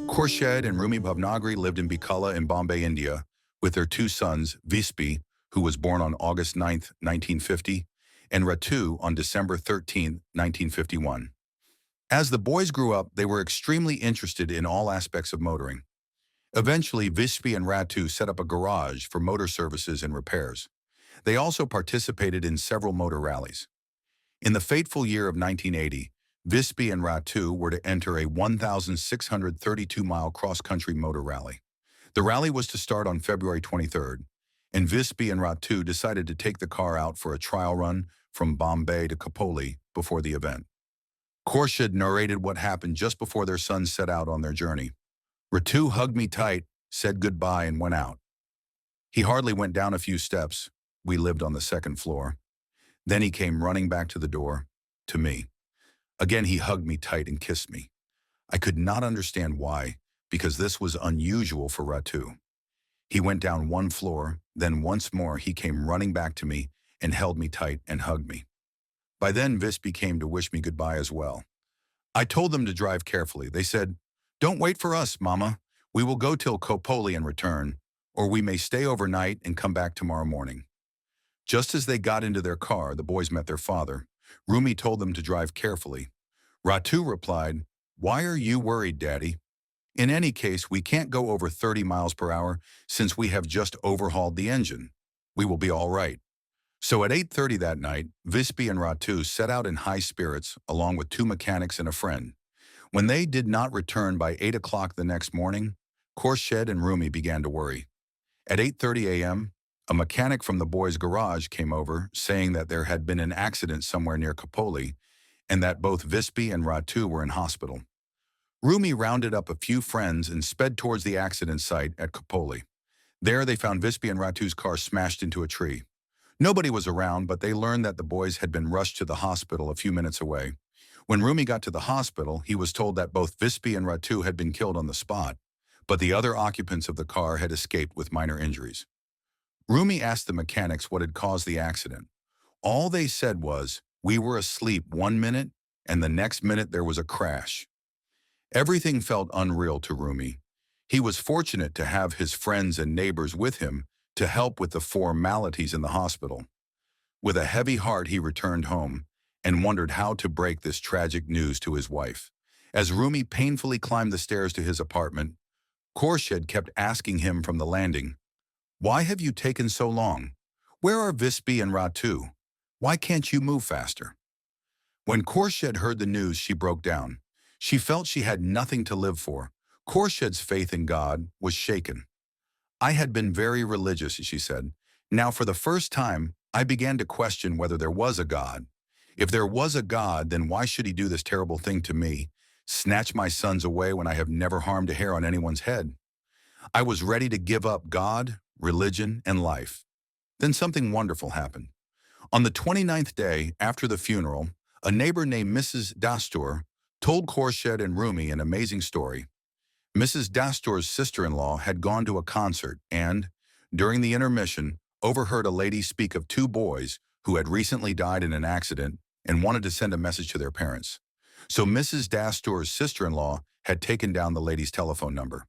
Khorshed and Rumi Bhavnagri lived in Bikala in Bombay, India, with their two sons, Vispi, who was born on August 9, 1950, and Ratu on December 13, 1951. As the boys grew up, they were extremely interested in all aspects of motoring. Eventually, Vispi and Ratu set up a garage for motor services and repairs. They also participated in several motor rallies. In the fateful year of 1980, Vispi and Ratu were to enter a 1,632-mile cross-country motor rally. The rally was to start on February 23rd, and Vispi and Ratu decided to take the car out for a trial run from Bombay to Khopoli before the event. Khorshed narrated what happened just before their sons set out on their journey. Ratu hugged me tight, said goodbye, and went out. He hardly went down a few steps. We lived on the second floor. Then he came running back to the door, to me. Again, he hugged me tight and kissed me. I could not understand why, because this was unusual for Ratu. He went down one floor, then once more he came running back to me and held me tight and hugged me. By then, Vispi came to wish me goodbye as well. I told them to drive carefully. They said, "Don't wait for us, Mama. We will go till Khopoli and return, or we may stay overnight and come back tomorrow morning." Just as they got into their car, the boys met their father. Rumi told them to drive carefully. Ratu replied, "Why are you worried, Daddy? In any case, we can't go over 30 miles per hour since we have just overhauled the engine. We will be all right." So at 8:30 that night, Vispi and Ratu set out in high spirits along with two mechanics and a friend. When they did not return by 8 o'clock the next morning, Khorshed and Rumi began to worry. At 8:30 a.m., a mechanic from the boys' garage came over saying that there had been an accident somewhere near Khopoli and that both Vispi and Ratu were in hospital. Rumi rounded up a few friends and sped towards the accident site at Khopoli. There they found Vispi and Ratu's car smashed into a tree. Nobody was around, but they learned that the boys had been rushed to the hospital a few minutes away. When Rumi got to the hospital, he was told that both Vispi and Ratu had been killed on the spot, but the other occupants of the car had escaped with minor injuries. Rumi asked the mechanics what had caused the accident. All they said was, "We were asleep 1 minute, and the next minute there was a crash." Everything felt unreal to Rumi. He was fortunate to have his friends and neighbors with him to help with the formalities in the hospital. With a heavy heart, he returned home and wondered how to break this tragic news to his wife. As Rumi painfully climbed the stairs to his apartment, Khorshed kept asking him from the landing, "Why have you taken so long? Where are Vispi and Ratu? Why can't you move faster?" When Khorshed heard the news, she broke down. She felt she had nothing to live for. Khorshed's faith in God was shaken. "I had been very religious," she said. "Now, for the first time, I began to question whether there was a God. If there was a God, then why should he do this terrible thing to me, snatch my sons away when I have never harmed a hair on anyone's head? I was ready to give up God, religion, and life." Then something wonderful happened. On the 29th day after the funeral, a neighbor named Mrs. Dastur told Khorshed and Rumi an amazing story. Mrs. Dastur's sister-in-law had gone to a concert and, during the intermission, overheard a lady speak of two boys who had recently died in an accident and wanted to send a message to their parents. So Mrs. Dastur's sister-in-law had taken down the lady's telephone number.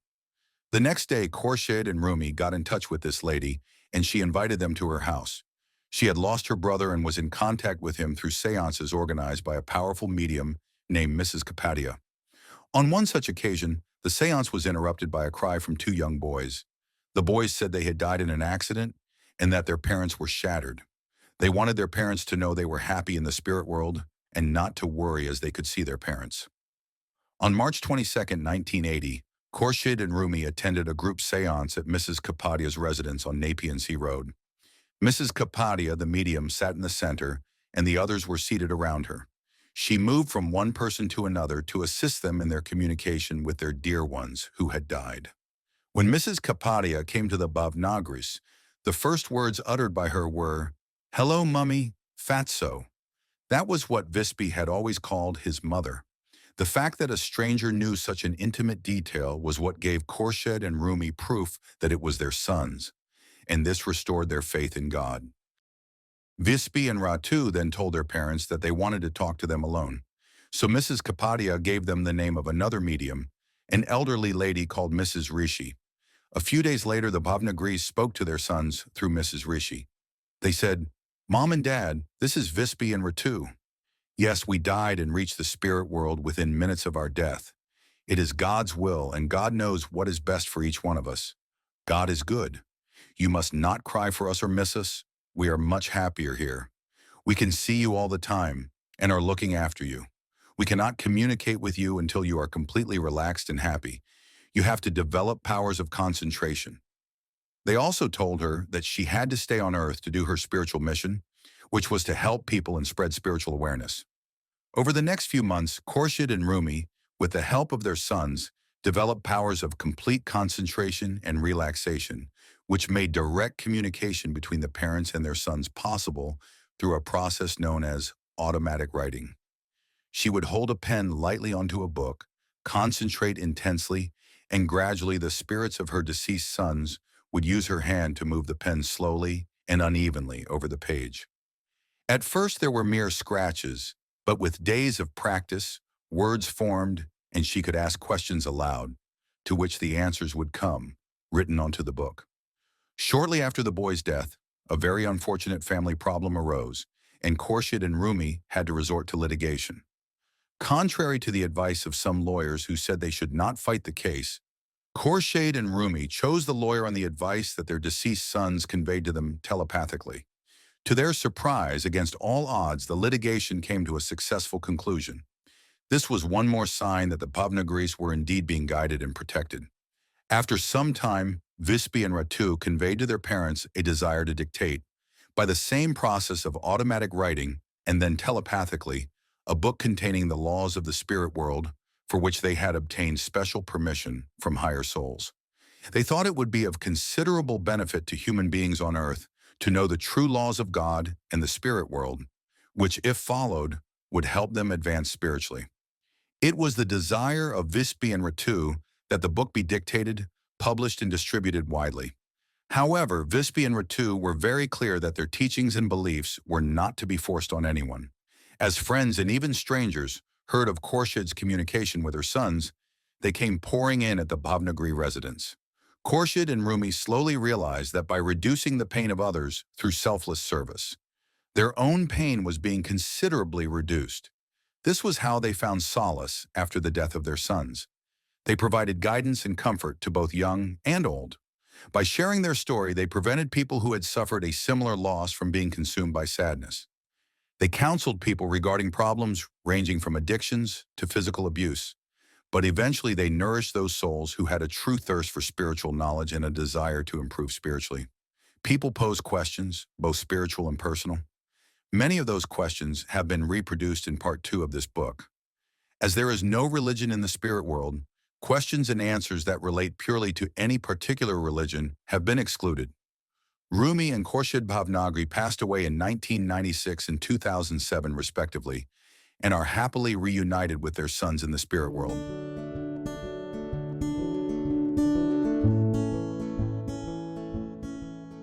The next day, Khorshed and Rumi got in touch with this lady, and she invited them to her house. She had lost her brother and was in contact with him through seances organized by a powerful medium named Mrs. Kapadia. On one such occasion, the seance was interrupted by a cry from two young boys. The boys said they had died in an accident and that their parents were shattered. They wanted their parents to know they were happy in the spirit world and not to worry as they could see their parents. On March 22, 1980, Khorshed and Rumi attended a group seance at Mrs. Kapadia's residence on Nepean Sea Road. Mrs. Kapadia, the medium, sat in the center, and the others were seated around her. She moved from one person to another to assist them in their communication with their dear ones who had died. When Mrs. Kapadia came to the Bhavnagris, the first words uttered by her were, "Hello, Mummy, Fatso." That was what Vispi had always called his mother. The fact that a stranger knew such an intimate detail was what gave Khorshed and Rumi proof that it was their sons, and this restored their faith in God. Vispi and Ratu then told their parents that they wanted to talk to them alone. So Mrs. Kapadia gave them the name of another medium, an elderly lady called Mrs. Rishi. A few days later, the Bhavnagris spoke to their sons through Mrs. Rishi. They said, "Mom and Dad, this is Vispi and Ratu. Yes, we died and reached the spirit world within minutes of our death. It is God's will, and God knows what is best for each one of us. God is good. You must not cry for us or miss us. We are much happier here. We can see you all the time and are looking after you. We cannot communicate with you until you are completely relaxed and happy. You have to develop powers of concentration." They also told her that she had to stay on Earth to do her spiritual mission, which was to help people and spread spiritual awareness. Over the next few months, Khorshed and Rumi, with the help of their sons, developed powers of complete concentration and relaxation, which made direct communication between the parents and their sons possible through a process known as automatic writing. She would hold a pen lightly onto a book, concentrate intensely, and gradually the spirits of her deceased sons would use her hand to move the pen slowly and unevenly over the page. At first there were mere scratches, but with days of practice, words formed, and she could ask questions aloud, to which the answers would come, written onto the book. Shortly after the boy's death, a very unfortunate family problem arose, and Khorshed and Rumi had to resort to litigation. Contrary to the advice of some lawyers who said they should not fight the case, Khorshed and Rumi chose the lawyer on the advice that their deceased sons conveyed to them telepathically. To their surprise, against all odds, the litigation came to a successful conclusion. This was one more sign that the Bhavnagris were indeed being guided and protected. After some time, Vispi and Ratu conveyed to their parents a desire to dictate, by the same process of automatic writing and then telepathically, a book containing the laws of the spirit world for which they had obtained special permission from higher souls. They thought it would be of considerable benefit to human beings on Earth to know the true laws of God and the spirit world, which, if followed, would help them advance spiritually. It was the desire of Vispi and Ratu that the book be dictated, published, and distributed widely. However, Vispi and Ratu were very clear that their teachings and beliefs were not to be forced on anyone. As friends and even strangers heard of Khorshed's communication with her sons, they came pouring in at the Bhavnagri residence. Khorshed and Rumi slowly realized that by reducing the pain of others through selfless service, their own pain was being considerably reduced. This was how they found solace after the death of their sons. They provided guidance and comfort to both young and old. By sharing their story, they prevented people who had suffered a similar loss from being consumed by sadness. They counseled people regarding problems ranging from addictions to physical abuse. But eventually they nourished those souls who had a true thirst for spiritual knowledge and a desire to improve spiritually. People pose questions, both spiritual and personal. Many of those questions have been reproduced in part 2 of this book. As there is no religion in the spirit world, questions and answers that relate purely to any particular religion have been excluded. Rumi and Khorshed Bhavnagri passed away in 1996 and 2007 respectively, and are happily reunited with their sons in the spirit world.